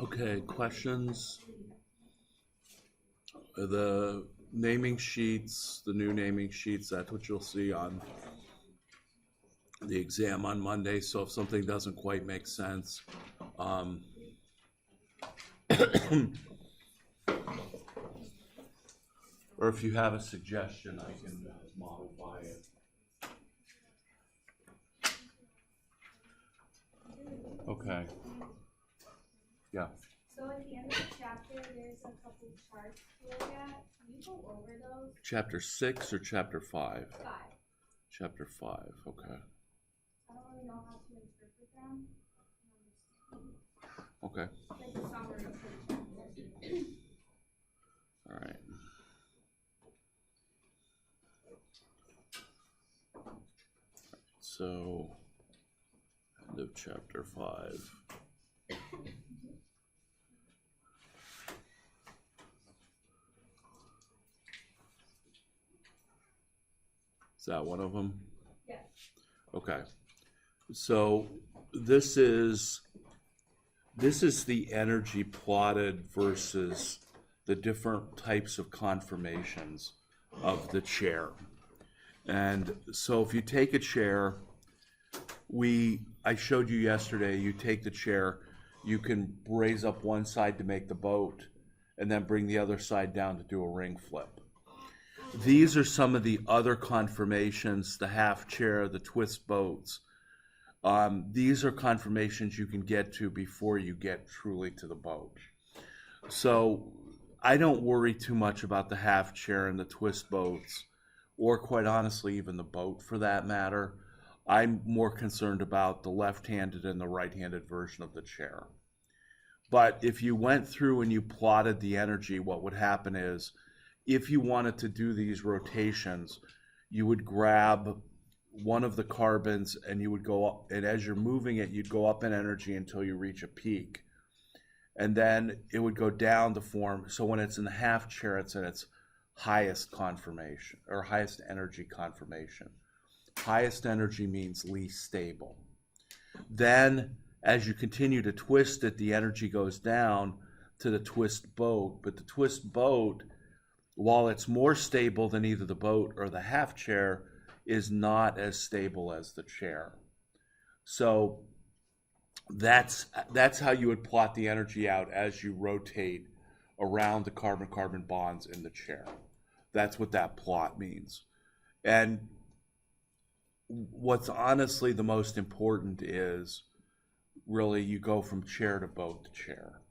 Okay, questions? The naming sheets, the new naming sheets, that's what you'll see on the exam on Monday. So if something doesn't quite make sense, um, or if you have a suggestion, I can modify it. Okay. Yeah. So at the end of the chapter, there's a couple charts to look at. Can you go over those? Chapter 6 or chapter 5? 5. Chapter 5, okay. I don't really know how to interpret them. Okay. Like the summary of the chapter. All right. So, end of chapter 5. Is that one of them? Yeah. Okay. So this is the energy plotted versus the different types of conformations of the chair. And so if you take a chair, I showed you yesterday, you take the chair, you can raise up one side to make the boat and then bring the other side down to do a ring flip. These are some of the other conformations, the half chair, the twist boats. These are conformations you can get to before you get truly to the boat. So I don't worry too much about the half chair and the twist boats, or quite honestly, even the boat for that matter. I'm more concerned about the left-handed and the right-handed version of the chair. But if you went through and you plotted the energy, what would happen is, if you wanted to do these rotations, you would grab one of the carbons and you would go up, and as you're moving it, you'd go up in energy until you reach a peak. And then it would go down to form, so when it's in the half chair, it's in its highest conformation, or highest energy conformation. Highest energy means least stable. Then, as you continue to twist it, the energy goes down to the twist boat, but the twist boat, while it's more stable than either the boat or the half chair, is not as stable as the chair. So that's how you would plot the energy out as you rotate around the carbon-carbon bonds in the chair. That's what that plot means. And what's honestly the most important is really you go from chair to boat to chair.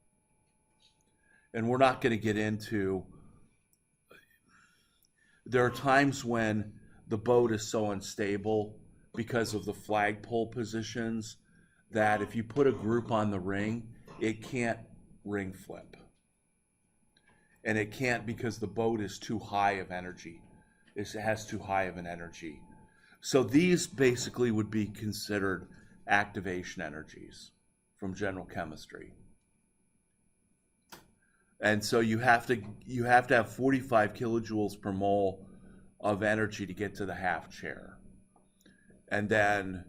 And we're not going to get into, there are times when the boat is so unstable because of the flagpole positions that if you put a group on the ring, it can't ring flip. And it can't because the boat is too high of energy. It has too high of an energy. So these basically would be considered activation energies from general chemistry. And so you have to have 45 kilojoules per mole of energy to get to the half chair. And then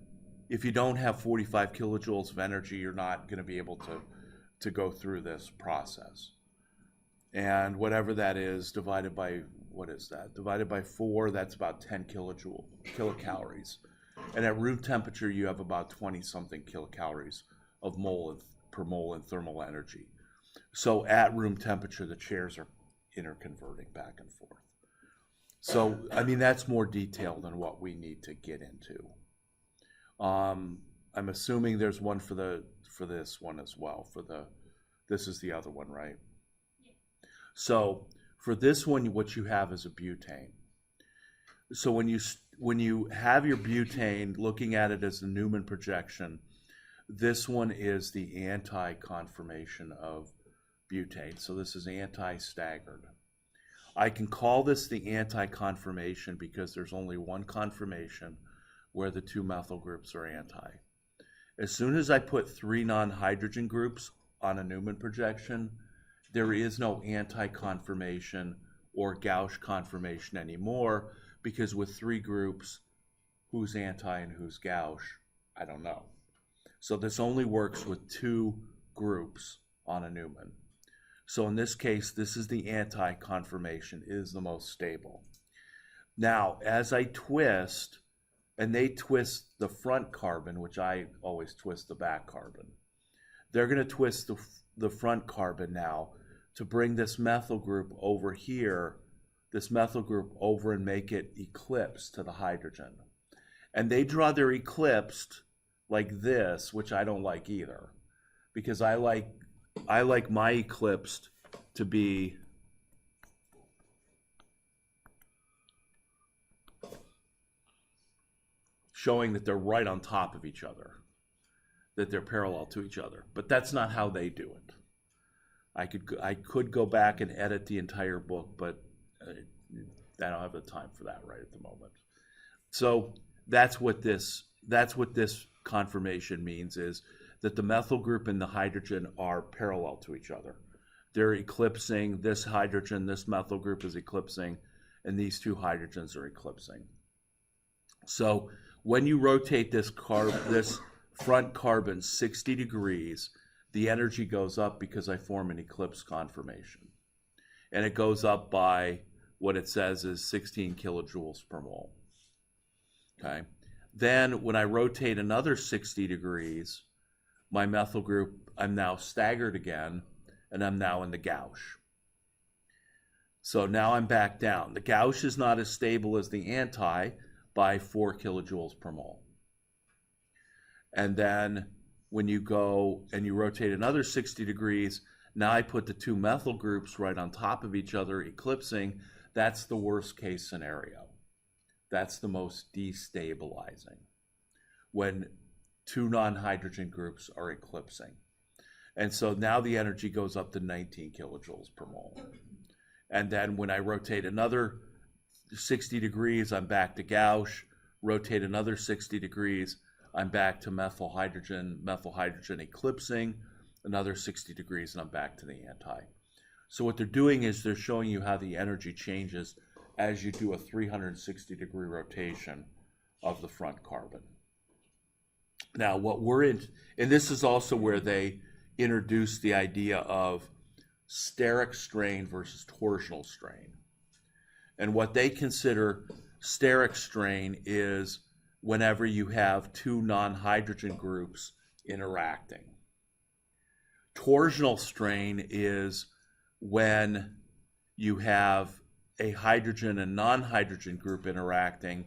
if you don't have 45 kilojoules of energy, you're not going to be able to go through this process. And whatever that is, divided by, what is that? Divided by 4, that's about 10 kilocalories. And at room temperature, you have about 20-something kilocalories of per mole in thermal energy. So at room temperature, the chairs are interconverting back and forth. So, I mean, that's more detail than what we need to get into. I'm assuming there's one for this one as well. This is the other one, right? Yeah. So for this one, what you have is a butane. So when you have your butane, looking at it as the Newman projection, this one is the anti-conformation of butane. So this is anti-staggered. I can call this the anti-conformation because there's only one conformation where the two methyl groups are anti. As soon as I put 3 non-hydrogen groups on a Newman projection, there is no anti-conformation or gauche conformation anymore, because with 3 groups, who's anti and who's gauche, I don't know. So this only works with 2 groups on a Newman. So in this case, this is the anti-conformation, is the most stable. Now, as I twist, and they twist the front carbon, which I always twist the back carbon. They're going to twist the front carbon now to bring this methyl group over here, this methyl group over and make it eclipse to the hydrogen. And they draw their eclipsed like this, which I don't like either, because I like my eclipsed to be showing that they're right on top of each other, that they're parallel to each other. But that's not how they do it. I could go back and edit the entire book, but I don't have the time for that right at the moment. So that's what this conformation means, is that the methyl group and the hydrogen are parallel to each other. They're eclipsing this hydrogen, this methyl group is eclipsing, and these two hydrogens are eclipsing. So when you rotate this front carbon 60 degrees, the energy goes up because I form an eclipse conformation. And it goes up by what it says is 16 kilojoules per mole. Okay. Then when I rotate another 60 degrees, my methyl group, I'm now staggered again, and I'm now in the gauche. So now I'm back down. The gauche is not as stable as the anti by 4 kilojoules per mole. And then when you go and you rotate another 60 degrees, now I put the two methyl groups right on top of each other, eclipsing. That's the worst case scenario. That's the most destabilizing, when two non-hydrogen groups are eclipsing. And so now the energy goes up to 19 kilojoules per mole. And then when I rotate another 60 degrees, I'm back to gauche. Rotate another 60 degrees, I'm back to methyl hydrogen eclipsing. Another 60 degrees, and I'm back to the anti. So what they're doing is they're showing you how the energy changes as you do a 360-degree rotation of the front carbon. Now, what we're in, and this is also where they introduce the idea of steric strain versus torsional strain. And what they consider steric strain is whenever you have two non-hydrogen groups interacting. Torsional strain is when you have a hydrogen and non-hydrogen group interacting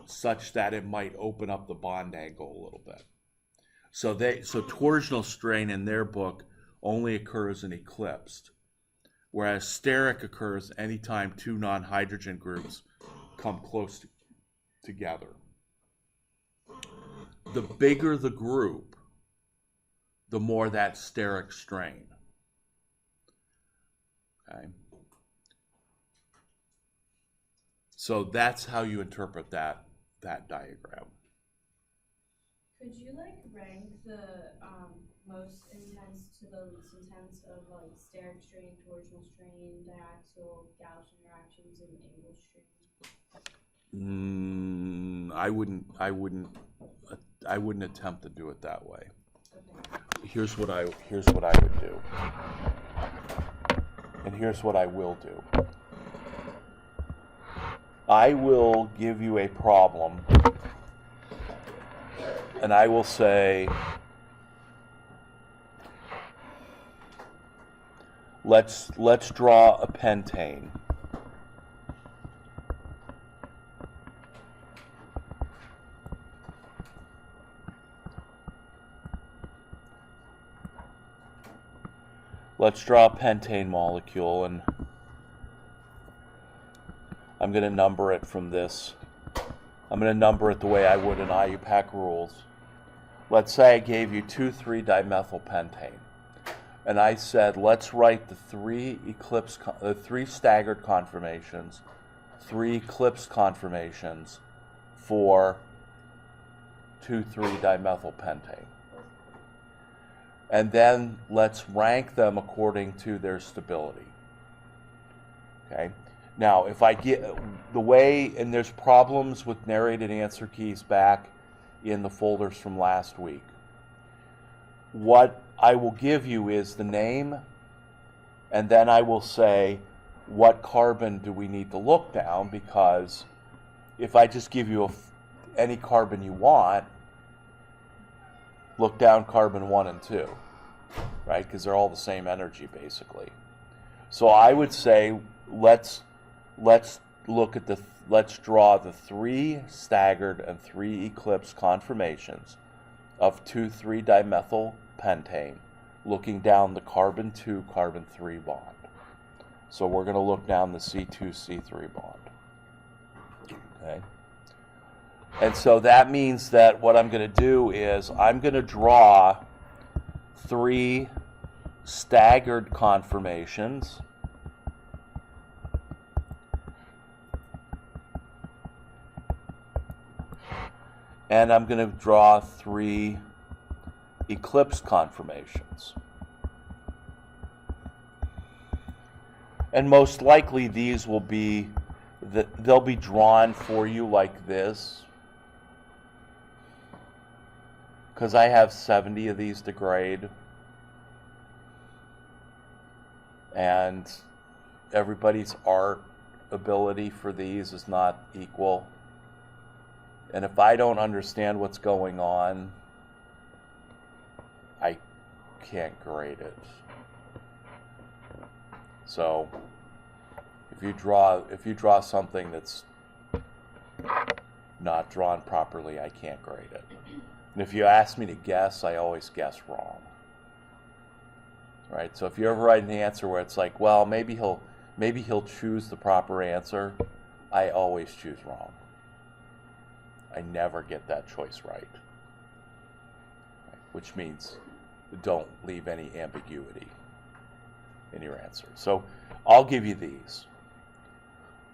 such that it might open up the bond angle a little bit. So torsional strain in their book only occurs in eclipsed, whereas steric occurs anytime two non-hydrogen groups come close together. The bigger the group, the more that steric strain. Okay. So that's how you interpret that diagram. Could you rank the most intense to the least intense of steric strain, torsional strain, diaxial, gauge interactions, and angle strain? I wouldn't attempt to do it that way. Okay. Here's what I would do. And here's what I will do. I will give you a problem, and I will say, let's draw a pentane. Let's draw a pentane molecule, and I'm going to number it from this. I'm going to number it the way I would in IUPAC rules. Let's say I gave you 2,3-dimethylpentane. And I said, let's write the three staggered conformations, 3 eclipsed conformations for 2,3-dimethylpentane. And then let's rank them according to their stability. Okay? Now, if I get the way, and there's problems with narrated answer keys back in the folders from last week. What I will give you is the name, and then I will say, what carbon do we need to look down? Because if I just give you any carbon you want, look down carbon 1 and 2, right? Because they're all the same energy, basically. So I would say, let's draw the 3 staggered and 3 eclipsed conformations of 2,3-dimethyl pentane, looking down the carbon 2, carbon 3 bond. So we're going to look down the C2C3 bond. Okay. And so that means that what I'm going to do is I'm going to draw 3 staggered conformations. And I'm going to draw 3 eclipsed conformations. And most likely these will be, they'll be drawn for you like this, because I have 70 of these to grade, and everybody's art ability for these is not equal. And if I don't understand what's going on, I can't grade it. So if you draw something that's not drawn properly, I can't grade it. And if you ask me to guess, I always guess wrong. Right? So if you ever write an answer where it's like, well, maybe he'll choose the proper answer, I always choose wrong. I never get that choice right. Which means don't leave any ambiguity in your answer. So I'll give you these.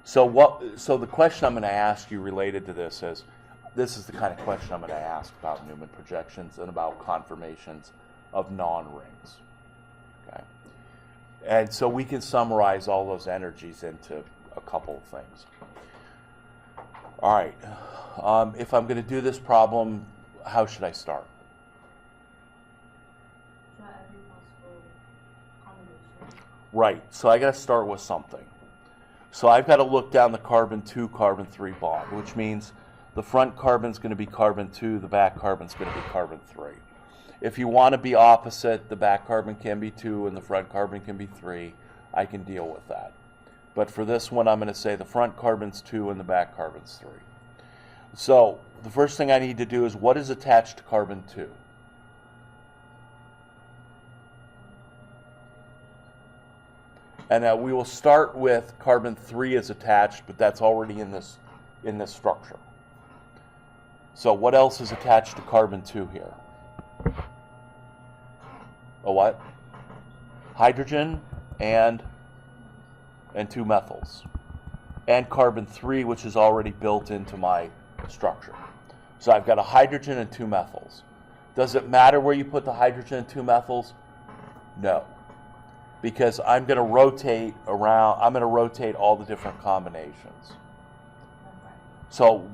So the question I'm going to ask you related to this is the kind of question I'm going to ask about Newman projections and about conformations of non-rings. Okay? And so we can summarize all those energies into a couple of things. All right. If I'm going to do this problem, how should I start? Try every possible combination. Right. So I got to start with something. So I've got to look down the carbon 2, carbon 3 bond, which means the front carbon's going to be carbon 2, the back carbon's going to be carbon 3. If you want to be opposite, the back carbon can be 2 and the front carbon can be 3. I can deal with that. But for this one, I'm going to say the front carbon's 2 and the back carbon's 3. So the first thing I need to do is, what is attached to carbon 2? And we will start with carbon 3 is attached, but that's already in this structure. So what else is attached to carbon 2 here? A what? Hydrogen and 2 methyls. And carbon 3, which is already built into my structure. So I've got a hydrogen and 2 methyls. Does it matter where you put the hydrogen and 2 methyls? No. Because I'm going to rotate around, I'm going to rotate all the different combinations. So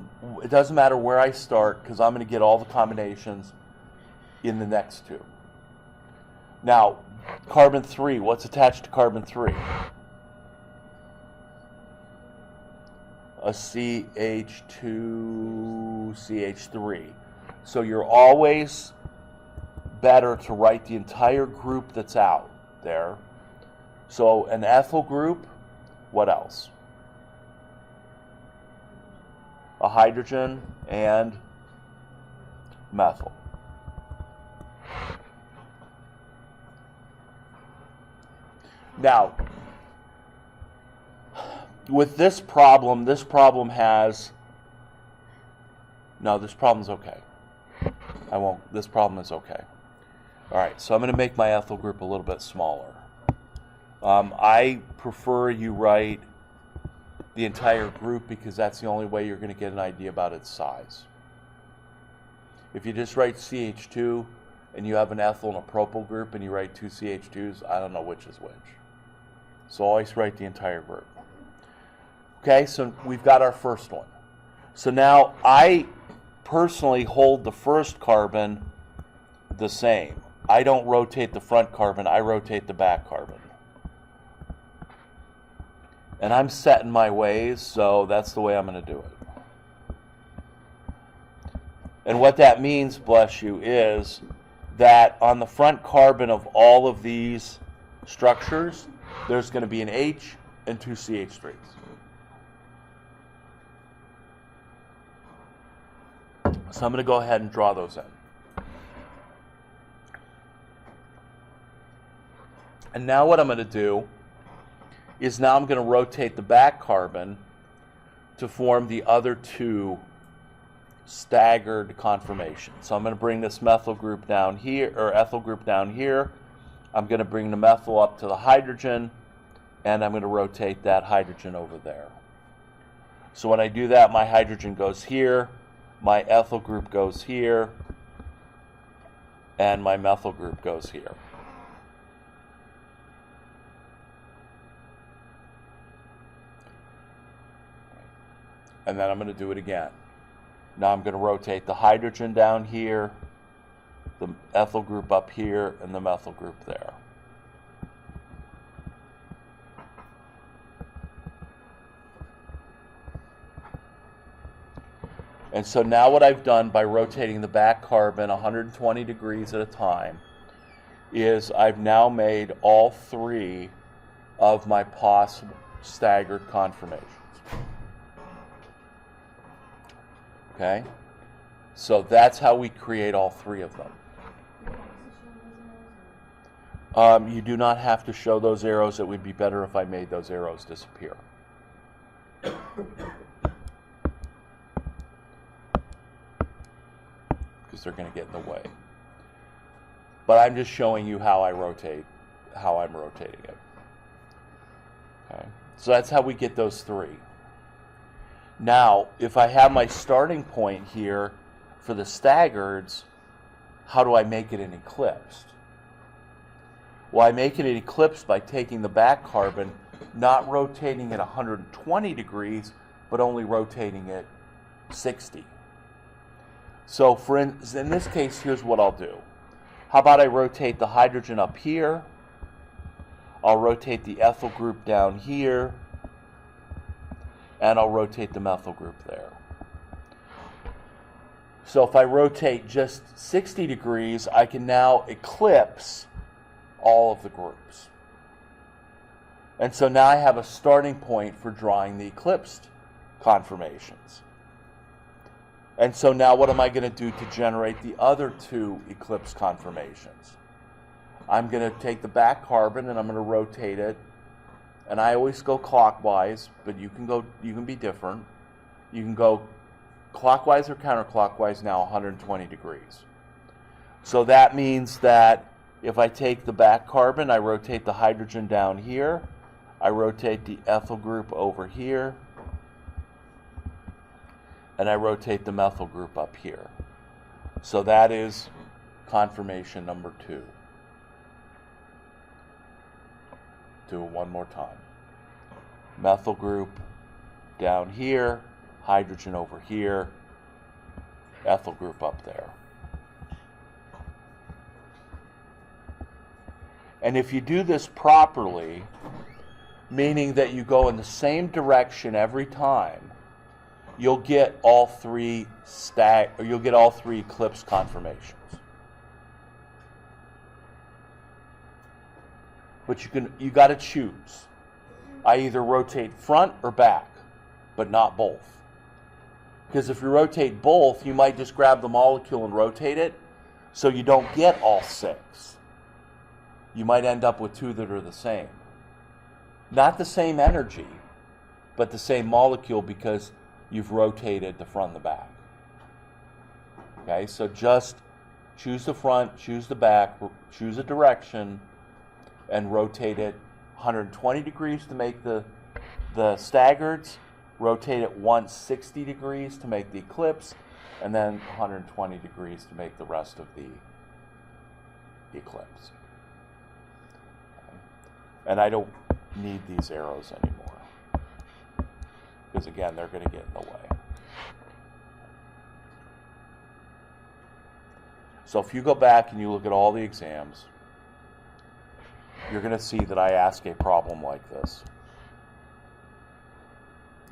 it doesn't matter where I start, because I'm going to get all the combinations in the next 2. Now, carbon 3, what's attached to carbon 3? A CH2CH3. So you're always better to write the entire group that's out there. So an ethyl group, what else? A hydrogen and methyl. Now, with this problem has, no, this problem's okay. This problem is okay. All right, so I'm going to make my ethyl group a little bit smaller. I prefer you write the entire group, because that's the only way you're going to get an idea about its size. If you just write CH2 and you have an ethyl and a propyl group and you write 2 CH2s, I don't know which is which. So always write the entire group. Okay, so we've got our first one. So now I personally hold the first carbon the same. I don't rotate the front carbon, I rotate the back carbon. And I'm set in my ways, so that's the way I'm going to do it. And what that means, bless you, is that on the front carbon of all of these structures, there's going to be an H and 2 CH3s. So I'm going to go ahead and draw those in. And now what I'm going to do is now I'm going to rotate the back carbon to form the other 2 staggered conformations. So I'm going to bring this methyl group down here, or ethyl group down here. I'm going to bring the methyl up to the hydrogen, and I'm going to rotate that hydrogen over there. So when I do that, my hydrogen goes here, my ethyl group goes here, and my methyl group goes here. And then I'm going to do it again. Now I'm going to rotate the hydrogen down here, the ethyl group up here, and the methyl group there. And so now what I've done by rotating the back carbon 120 degrees at a time is I've now made all 3 of my possible staggered conformations. Okay? So that's how we create all 3 of them. You do not have to show those arrows. It would be better if I made those arrows disappear. Because they're going to get in the way. But I'm just showing you how I rotate, how I'm rotating it. Okay? So that's how we get those 3. Now, if I have my starting point here for the staggereds, how do I make it an eclipsed? Well, I make it an eclipsed by taking the back carbon, not rotating it 120 degrees, but only rotating it 60. So in this case, here's what I'll do. How about I rotate the hydrogen up here? I'll rotate the ethyl group down here, and I'll rotate the methyl group there. So if I rotate just 60 degrees, I can now eclipse all of the groups. And so now I have a starting point for drawing the eclipsed conformations. And so now what am I going to do to generate the other 2 eclipse conformations? I'm going to take the back carbon and I'm going to rotate it. And I always go clockwise, but you can be different. You can go clockwise or counterclockwise now 120 degrees. So that means that if I take the back carbon, I rotate the hydrogen down here, I rotate the ethyl group over here, and I rotate the methyl group up here. So that is conformation number 2. Do it one more time. Methyl group down here, hydrogen over here, ethyl group up there. And if you do this properly, meaning that you go in the same direction every time, you'll get all 3 eclipse conformations. But you got to choose. I either rotate front or back, but not both. Because if you rotate both, you might just grab the molecule and rotate it, so you don't get all 6. You might end up with 2 that are the same. Not the same energy, but the same molecule because you've rotated the front and the back. Okay, so just choose the front, choose the back, choose a direction, and rotate it 120 degrees to make the staggereds, rotate it once 60 degrees to make the eclipse, and then 120 degrees to make the rest of the eclipse. Okay. And I don't need these arrows anymore, because again, they're going to get in the way. So if you go back and you look at all the exams, you're going to see that I ask a problem like this.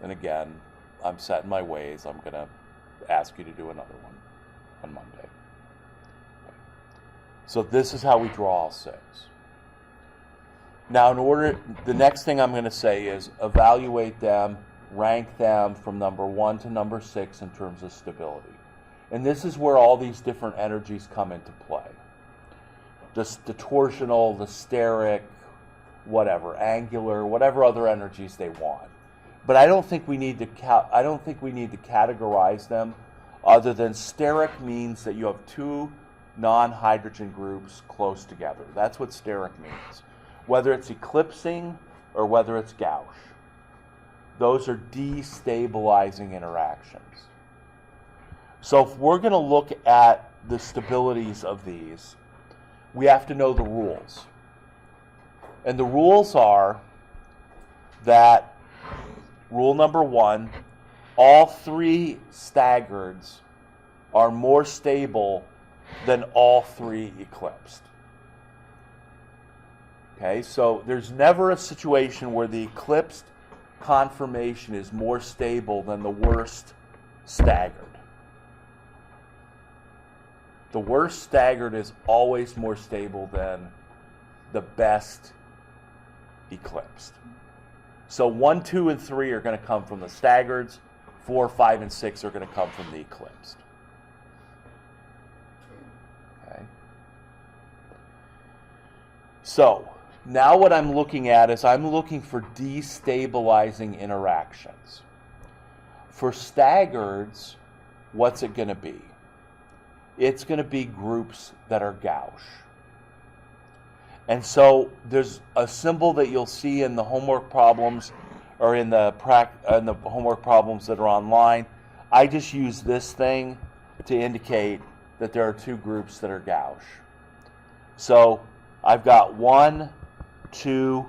And again, I'm set in my ways. I'm going to ask you to do another one on Monday. Okay. So this is how we draw all six. Now, the next thing I'm going to say is evaluate them, rank them from number 1 to number 6 in terms of stability. And this is where all these different energies come into play. The torsional, the steric, whatever, angular, whatever other energies they want. But I don't think we need to categorize them, other than steric means that you have two non-hydrogen groups close together. That's what steric means. Whether it's eclipsing or whether it's gauche. Those are destabilizing interactions. So if we're going to look at the stabilities of these, we have to know the rules. And the rules are that rule number 1, all 3 staggereds are more stable than all 3 eclipsed. Okay, so there's never a situation where the eclipsed conformation is more stable than the worst staggered. The worst staggered is always more stable than the best eclipsed. So 1, 2, and 3 are going to come from the staggereds. 4, 5, and 6 are going to come from the eclipsed. Okay. So now what I'm looking at is I'm looking for destabilizing interactions. For staggereds, what's it going to be? It's going to be groups that are gauche. And so there's a symbol that you'll see in the homework problems or in the homework problems that are online. I just use this thing to indicate that there are 2 groups that are gauche. So I've got 1, 2,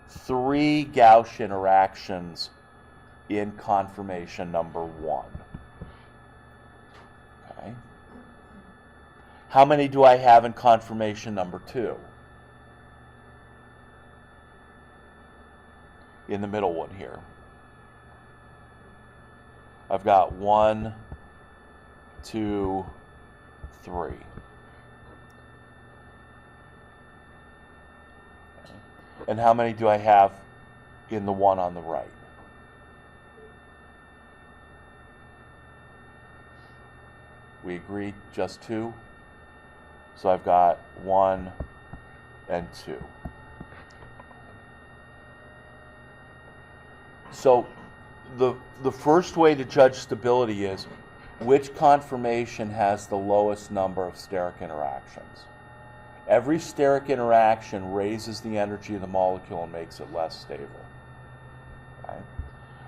3 gauche interactions in conformation number 1. Okay. How many do I have in conformation number 2? In the middle one here. I've got 1, 2, 3. Okay. And how many do I have in the one on the right? We agreed just 2. So I've got 1 and 2. So the first way to judge stability is which conformation has the lowest number of steric interactions. Every steric interaction raises the energy of the molecule and makes it less stable. Okay?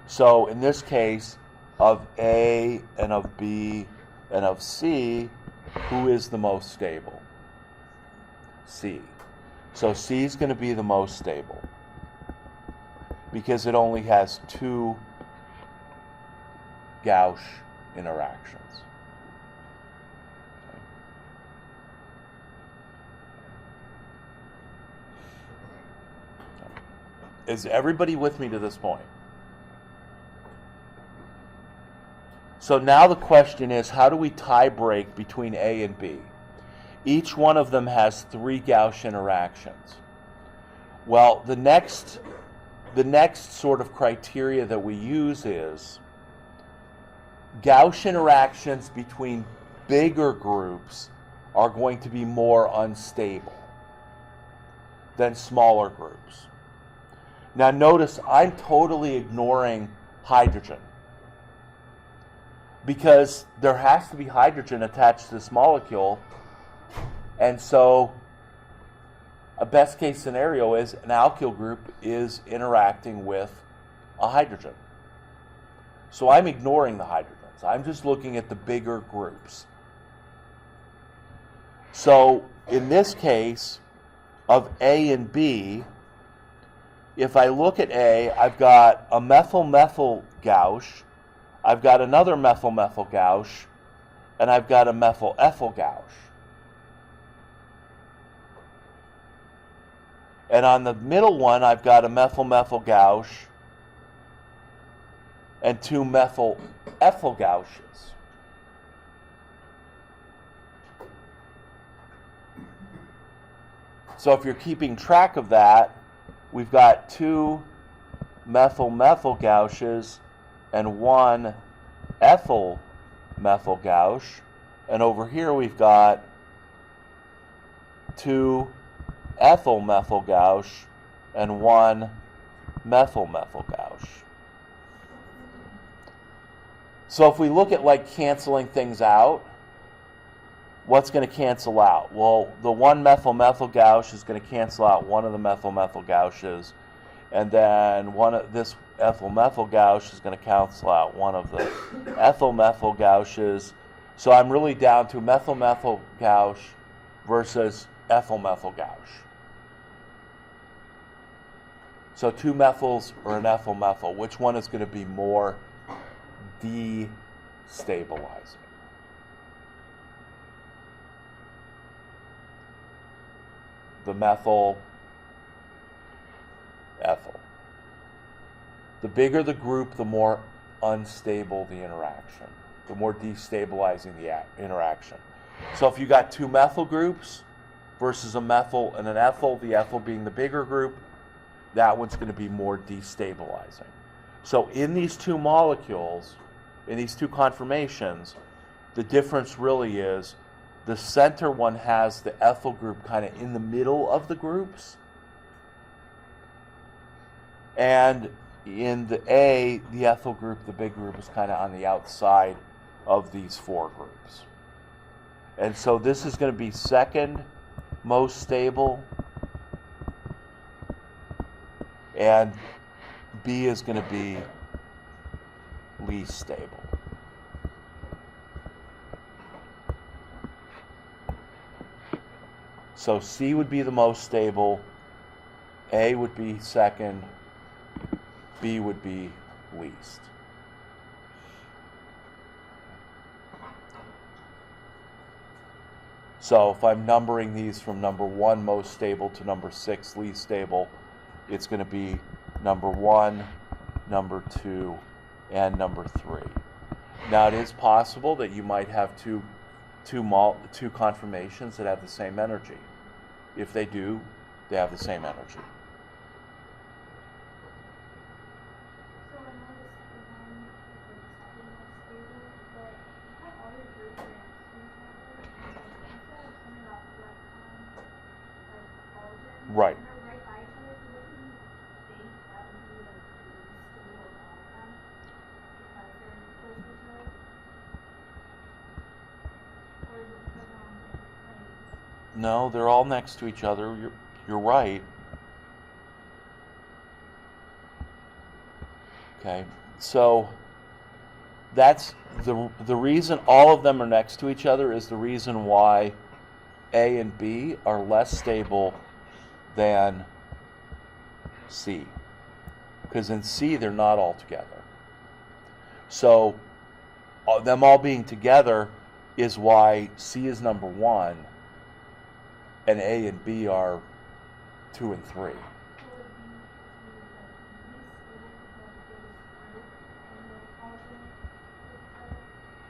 So in this case, of A and of B and of C, who is the most stable? C. So C is going to be the most stable, because it only has 2 gauche interactions. Okay. Is everybody with me to this point? So now the question is, how do we tie break between A and B? Each one of them has 3 gauche interactions. Well, the next sort of criteria that we use is gauche interactions between bigger groups are going to be more unstable than smaller groups. Now notice I'm totally ignoring hydrogen, because there has to be hydrogen attached to this molecule, and so a best case scenario is an alkyl group is interacting with a hydrogen. So I'm ignoring the hydrogens. I'm just looking at the bigger groups. So in this case of A and B, if I look at A, I've got a methyl-methyl gauche, I've got another methyl-methyl gauche, and I've got a methyl-ethyl gauche. And on the middle one, I've got a methyl-methyl gauche and two methyl-ethyl gauches. So if you're keeping track of that, we've got two methyl-methyl gauches and one ethyl-methyl gauche. And over here we've got two ethyl-methyl gauche and one methyl-methyl gauche. So if we look at like canceling things out, what's going to cancel out? Well, the one methyl-methyl gauche is going to cancel out one of the methyl-methyl gauches, and then this ethyl-methyl gauche is going to cancel out one of the ethyl-methyl gauches. So I'm really down to methyl-methyl gauche versus ethyl-methyl gauche. So two methyls or an ethyl-methyl, which one is going to be more destabilizing? The methyl-ethyl. The bigger the group, the more unstable the interaction, the more destabilizing the interaction. So if you got two methyl groups versus a methyl and an ethyl, the ethyl being the bigger group, that one's going to be more destabilizing. So in these two molecules, in these two conformations, the difference really is the center one has the ethyl group kind of in the middle of the groups. And in the A, the ethyl group, the big group, is kind of on the outside of these four groups. And so this is going to be second most stable, and B is going to be least stable. So C would be the most stable, A would be second, B would be least. So if I'm numbering these from number 1 most stable to number 6 least stable, it's going to be number 1, number 2, and number 3. Now it is possible that you might have two conformations that have the same energy. If they do, they have the same energy. So I noticed the one is like second most stable, but you have all your groups next to each other. And instead of something about electron, like collagen, Right. and they're right by each other, so wouldn't you think that would be like the least stable of all of them? Because they're close to each other? Or is it because they're on different planes? No, they're all next to each other. You're right. Okay, so that's the reason all of them are next to each other is the reason why A and B are less stable than C. Because in C, they're not all together. So them all being together is why C is number 1 and A and B are 2 and 3. So would it be like least stable because the biggest group and the collagen with each other?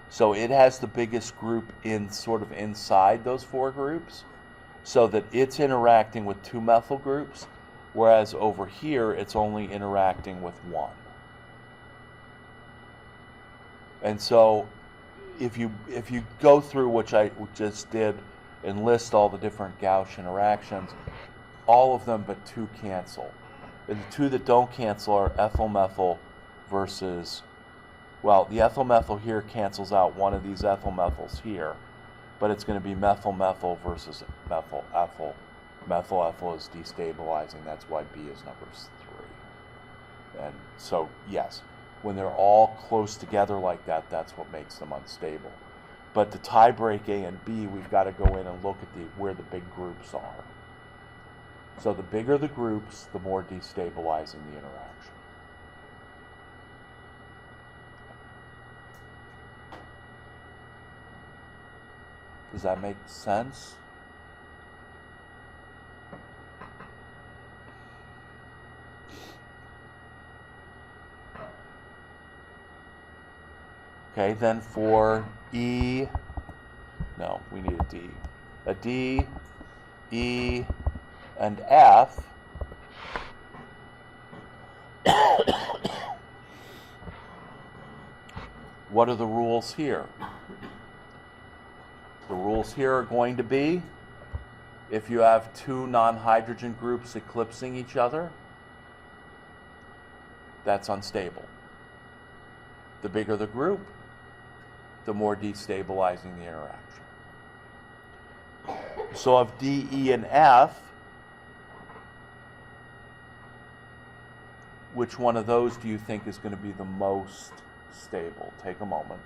So it has the biggest group in sort of inside those 4 groups, so that it's interacting with 2 methyl groups, whereas over here it's only interacting with 1. And so if you go through, which I just did, and list all the different gauche interactions, all of them but 2 cancel. And the 2 that don't cancel are ethyl-methyl versus, well, the ethyl-methyl here cancels out one of these ethyl-methyls here, but it's going to be methyl-methyl versus methyl-ethyl. Methyl-ethyl is destabilizing, that's why B is number 3. And so, yes, when they're all close together like that, that's what makes them unstable. But to tie break A and B, we've got to go in and look at where the big groups are. So the bigger the groups, the more destabilizing the interaction. Does that make sense? Okay, then for E, no, we need a D. A D, E, and F, what are the rules here? The rules here are going to be, if you have two non-hydrogen groups eclipsing each other, that's unstable. The bigger the group, the more destabilizing the interaction. So of D, E, and F, which one of those do you think is going to be the most stable? Take a moment.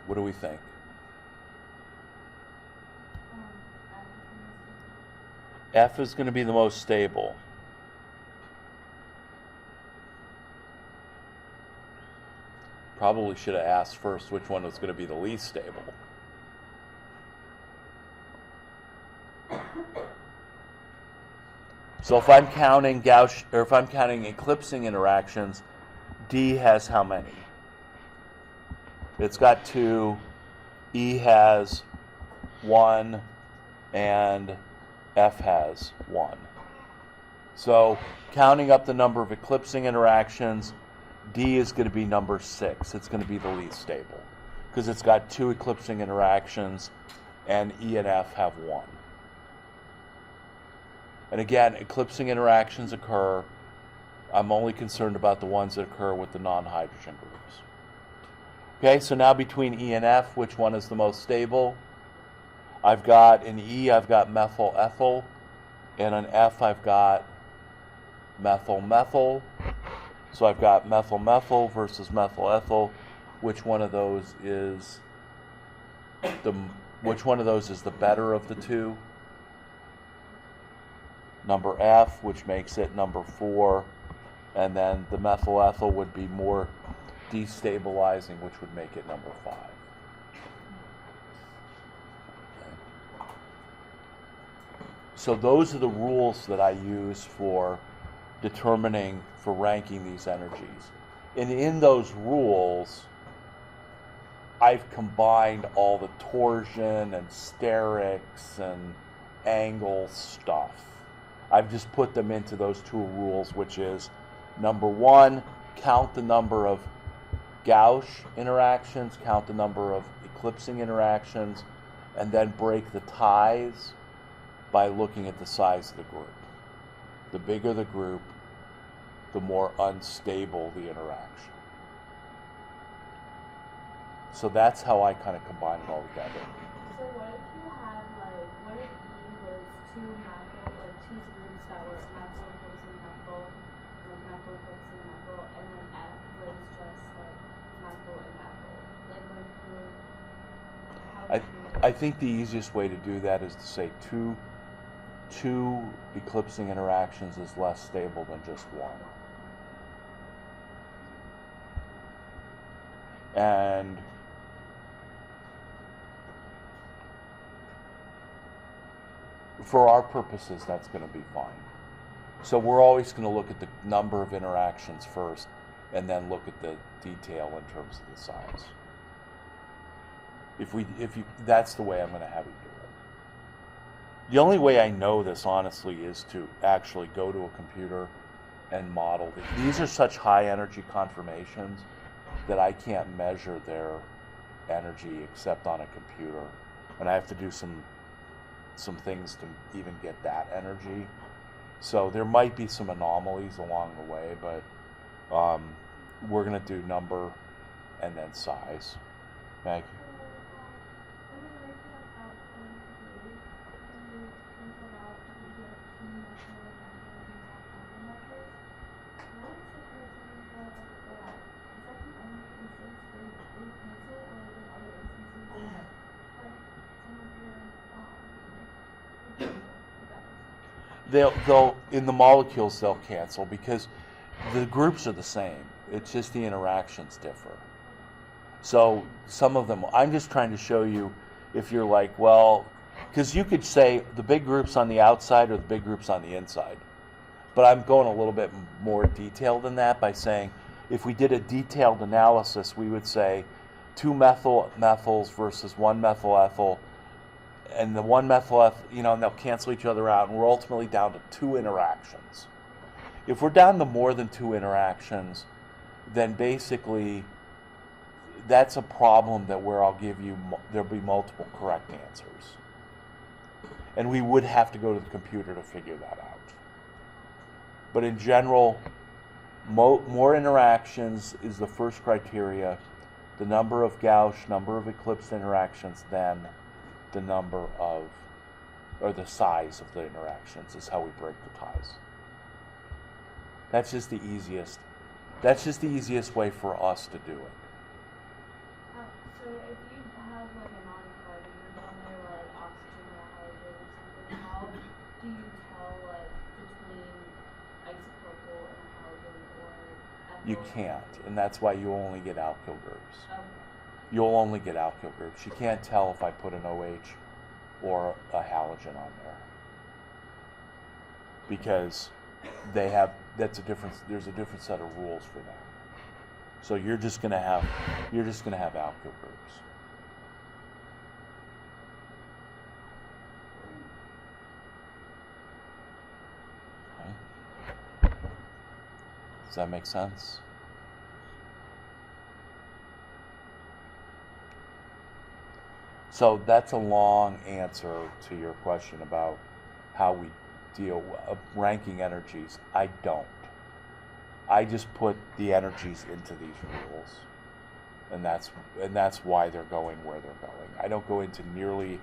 What do we think? F is going to be the most stable. Probably should have asked first which one was going to be the least stable. So if I'm counting Gauss, or if I'm counting eclipsing interactions, D has how many? It's got 2, E has 1, and F has 1. So counting up the number of eclipsing interactions, D is going to be number 6. It's going to be the least stable because it's got 2 eclipsing interactions and E and F have 1. And again, eclipsing interactions occur. I'm only concerned about the ones that occur with the non-hydrogen groups. Okay, so now between E and F, which one is the most stable? I've got in E, I've got methyl ethyl, and in F, I've got methyl methyl. So I've got methyl methyl versus methyl ethyl. Which one of those is the better of the two? Number F, which makes it number 4, and then the methyl ethyl would be more destabilizing, which would make it number 5. Okay. So those are the rules that I use for ranking these energies. And in those rules, I've combined all the torsion and sterics and angle stuff. I've just put them into those 2 rules, which is number 1, count the number of Gauss interactions, count the number of eclipsing interactions, and then break the ties by looking at the size of the group. The bigger the group, the more unstable the interaction. So that's how I kind of combine it all together. So what if you had what if E was 2 methyl, 2 groups that were methyl eclipsing methyl, methyl eclipsing methyl, and then F was just methyl and ethyl? How would you? I think the easiest way to do that is to say two eclipsing interactions is less stable than just 1. And for our purposes, that's going to be fine. So we're always going to look at the number of interactions first and then look at the detail in terms of the size. That's the way I'm going to have you do it. The only way I know this, honestly, is to actually go to a computer and model. These are such high energy conformations that I can't measure their energy except on a computer. And I have to do some things to even get that energy. So there might be some anomalies along the way, but we're going to do number and then size. Maggie? They'll in the molecules they'll cancel because the groups are the same. It's just the interactions differ. So some of them, I'm just trying to show you if you're like, well, because you could say the big groups on the outside or the big groups on the inside. But I'm going a little bit more detailed than that by saying if we did a detailed analysis, we would say 2 methyls versus 1 methyl ethyl, and the 1 methyl ethyl, and they'll cancel each other out, and we're ultimately down to 2 interactions. If we're down to more than 2 interactions, then basically that's a problem where I'll give you, there'll be multiple correct answers. And we would have to go to the computer to figure that out. But in general, more interactions is the first criteria. The number of Gauss, number of eclipsed interactions, then the number of, or the size of the interactions is how we break the ties. That's just the easiest way for us to do it. So if you have like a non-carbon down there, like oxygen or hydrogen or something, how do you tell like between isopropyl and a halogen or ethyl? You can't, and that's why you only get alkyl groups. Okay. You'll only get alkyl groups. You can't tell if I put an OH or a halogen on there because there's a different set of rules for that. So you're just gonna have alkyl groups. Okay. Does that make sense? So that's a long answer to your question about how we deal with ranking energies. I don't. I just put the energies into these rules, and that's why they're going where they're going. I don't go into nearly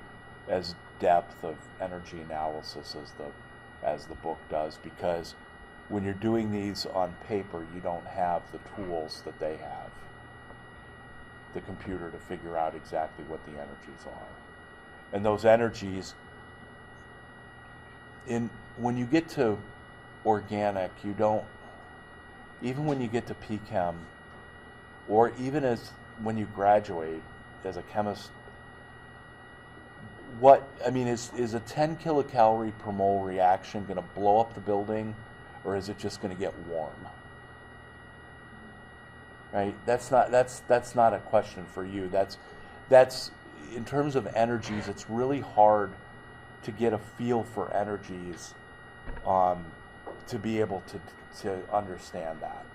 as depth of energy analysis as the book does, because when you're doing these on paper, you don't have the tools that they have, the computer, to figure out exactly what the energies are. And those energies, when you get to organic, you don't, even when you get to PChem, or even when you graduate as a chemist, is a 10 kilocalorie per mole reaction going to blow up the building, or is it just going to get warm? Right? That's not a question for you. That's in terms of energies, it's really hard to get a feel for energies, to be able to understand that.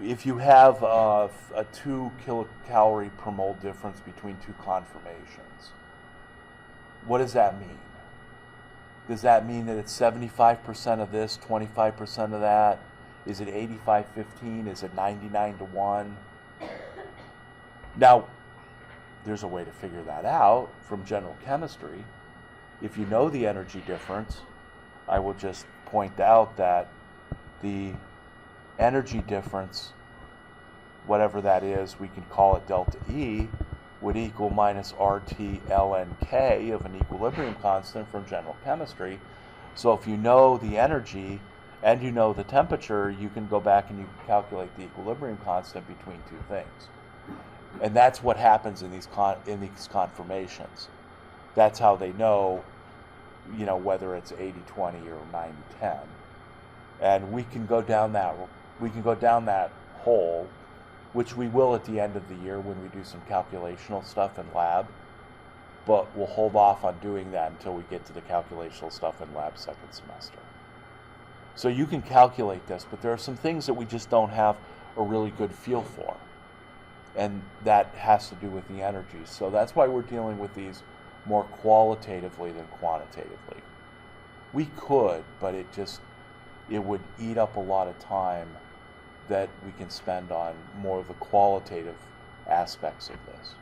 If you have a 2 kilocalorie per mole difference between 2 conformations, what does that mean? Does that mean that it's 75% of this, 25% of that? Is it 85-15? Is it 99-1? Now, there's a way to figure that out from general chemistry. If you know the energy difference, I will just point out that the energy difference, whatever that is, we can call it delta E, would equal minus RT ln K of an equilibrium constant from general chemistry. So if you know the energy and you know the temperature, you can go back and you can calculate the equilibrium constant between two things. And that's what happens in these conformations. That's how they know, whether it's 80-20 or 90-10. And we can go down that hole, which we will at the end of the year when we do some calculational stuff in lab. But we'll hold off on doing that until we get to the calculational stuff in lab second semester. So you can calculate this, but there are some things that we just don't have a really good feel for. And that has to do with the energies. So that's why we're dealing with these more qualitatively than quantitatively. We could, but it would eat up a lot of time that we can spend on more of the qualitative aspects of this.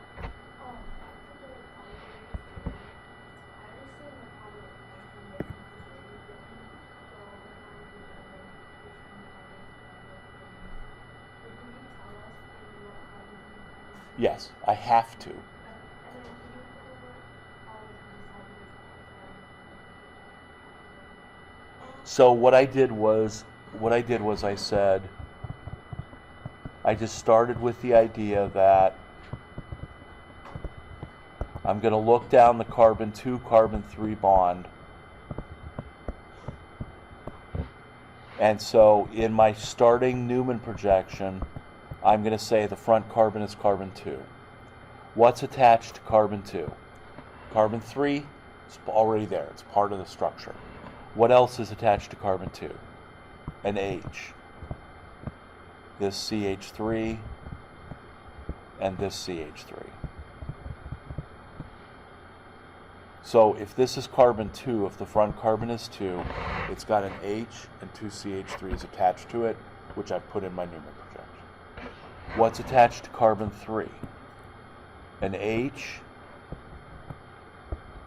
Yes, I have to. So what I did was what I did was I said, I just started with the idea that I'm going to look down the carbon 2, carbon 3 bond. And so in my starting Newman projection, I'm going to say the front carbon is carbon 2. What's attached to carbon 2? Carbon 3 is already there. It's part of the structure. What else is attached to carbon 2? An H. This CH3 and this CH3. So if this is carbon 2, if the front carbon is 2, it's got an H and 2 CH3s attached to it, which I put in my Newman projection. What's attached to carbon 3? An H,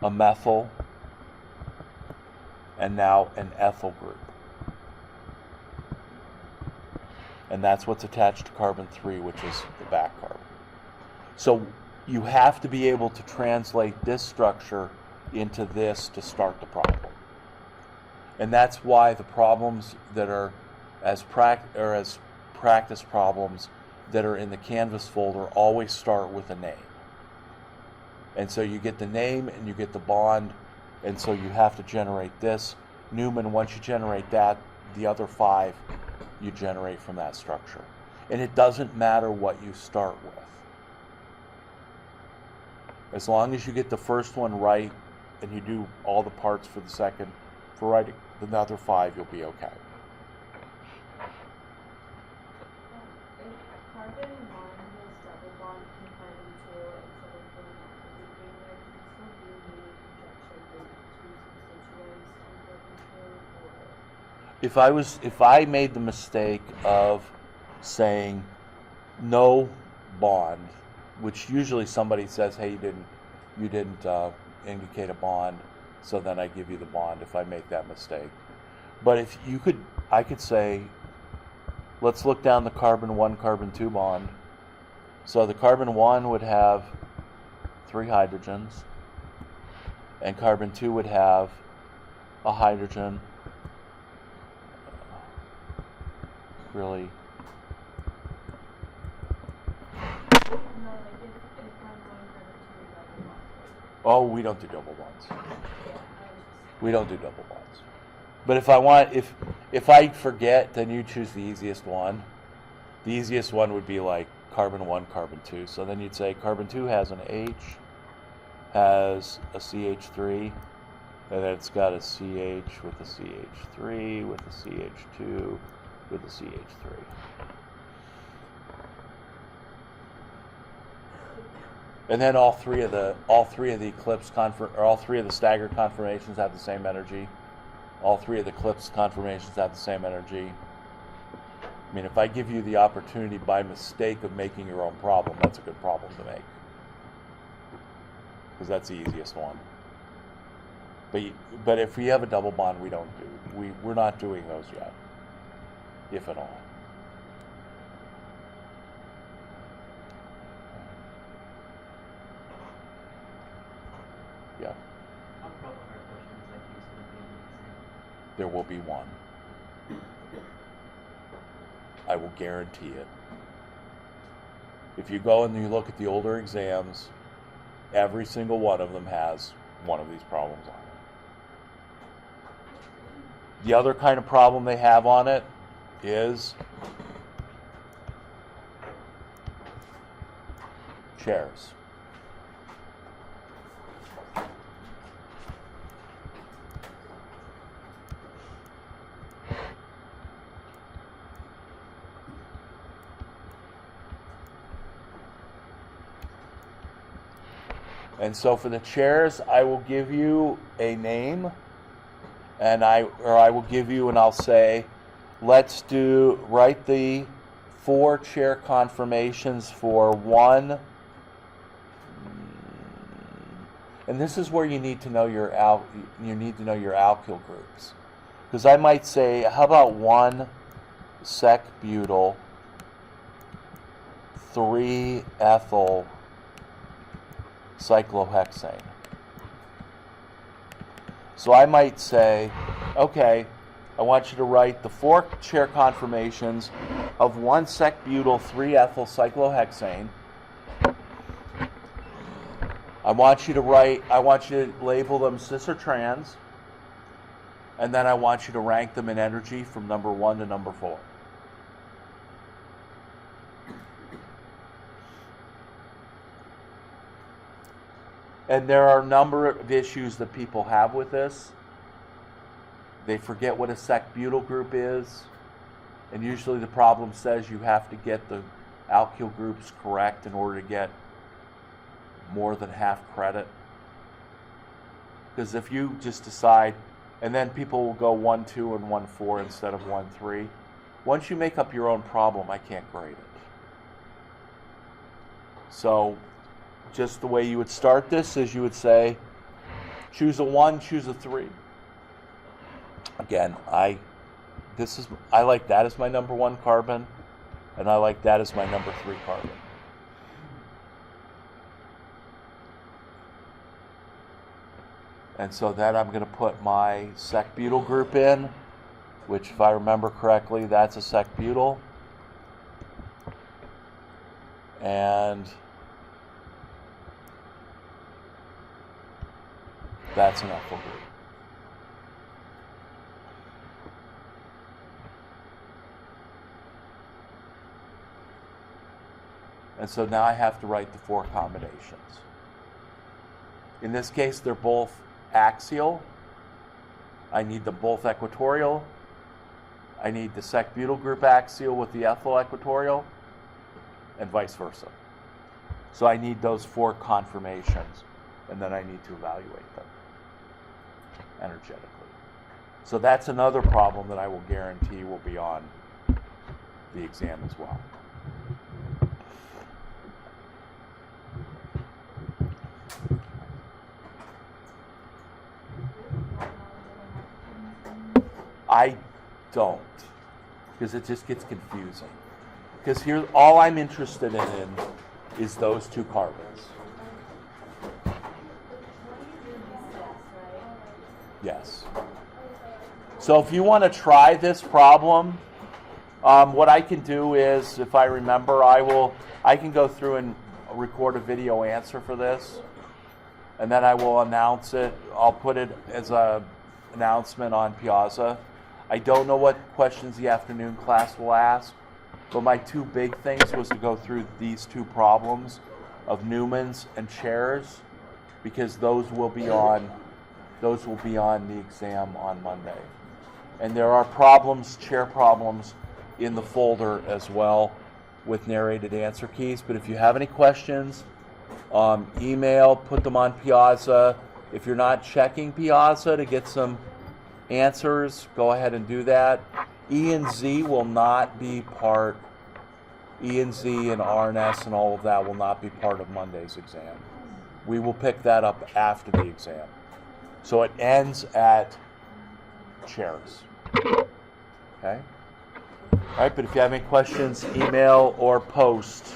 a methyl, and now an ethyl group. And that's what's attached to carbon 3, which is the back carbon. So you have to be able to translate this structure into this to start the problem. And that's why the problems that are as practice problems that are in the Canvas folder always start with a name. And so you get the name and you get the bond, and so you have to generate this. Newman, once you generate that, the other 5 you generate from that structure. And it doesn't matter what you start with. As long as you get the first one right and you do all the parts for the second, for writing the other 5, you'll be okay. If carbon 1 is double bond to carbon 2 instead of filling out everything there, can you still do Newman projection with 2 constituents on carbon 2, or? If I made the mistake of saying no bond, which usually somebody says, hey, you didn't indicate a bond, so then I give you the bond if I make that mistake. But if you could, I could say, let's look down the carbon 1, carbon 2 bond. So the carbon 1 would have 3 hydrogens, and carbon 2 would have a hydrogen. Really? No, like if carbon 1, carbon 2 are double bonds. Oh, we don't do double bonds. Yeah, I was just. We don't do double bonds. But if I forget, then you choose the easiest one. The easiest one would be like carbon 1, carbon 2. So then you'd say carbon 2 has an H, has a CH3, and then it's got a CH with a CH3 with a CH2 with a CH3. And then all three of the staggered conformations have the same energy. All 3 of the eclipse conformations have the same energy. I mean, if I give you the opportunity by mistake of making your own problem, that's a good problem to make, because that's the easiest one. But if we have a double bond, we're not doing those yet, if at all. Yeah. How about our questions like these would be the same? There will be one. I will guarantee it. If you go and you look at the older exams, every single one of them has one of these problems on it. The other kind of problem they have on it is chairs. And so for the chairs, I will give you a name, and I will give you, and I'll say, let's write the 4 chair conformations for 1. And this is where you need to know your alkyl groups, because I might say, how about 1 sec-butyl, 3 ethyl cyclohexane. So I might say, okay, I want you to write the 4 chair conformations of 1-sec-butyl 3-ethyl cyclohexane. I want you to label them cis or trans, and then I want you to rank them in energy from number 1 to number 4. And there are a number of issues that people have with this. They forget what a sec-butyl group is, and usually the problem says you have to get the alkyl groups correct in order to get more than half credit. Because if you just decide, and then people will go 1-2 and 1-4 instead of 1-3. Once you make up your own problem, I can't grade it. So just the way you would start this is you would say, choose a 1, choose a 3. Again, I like that as my number 1 carbon, and I like that as my number 3 carbon. And so then I'm going to put my sec-butyl group in, which if I remember correctly, that's a sec-butyl. And that's an ethyl group. And so now I have to write the 4 combinations. In this case, they're both axial. I need them both equatorial. I need the sec-butyl group axial with the ethyl equatorial, and vice versa. So I need those 4 conformations, and then I need to evaluate them energetically. So that's another problem that I will guarantee will be on the exam as well. I don't, because it just gets confusing. Because here, all I'm interested in is those 2 carbons. Yes. So if you want to try this problem, what I can do is, if I remember, I can go through and record a video answer for this, and then I will announce it. I'll put it as a announcement on Piazza. I don't know what questions the afternoon class will ask, but my 2 big things was to go through these 2 problems of Newman's and chairs, because those will be on the exam on Monday. And there are problems, chair problems, in the folder as well with narrated answer keys. But if you have any questions, email, put them on Piazza. If you're not checking Piazza to get some answers, go ahead and do that. E and Z will not be part, E and Z and RNS and all of that will not be part of Monday's exam. We will pick that up after the exam. So it ends at chairs. Okay? All right, but if you have any questions, email or post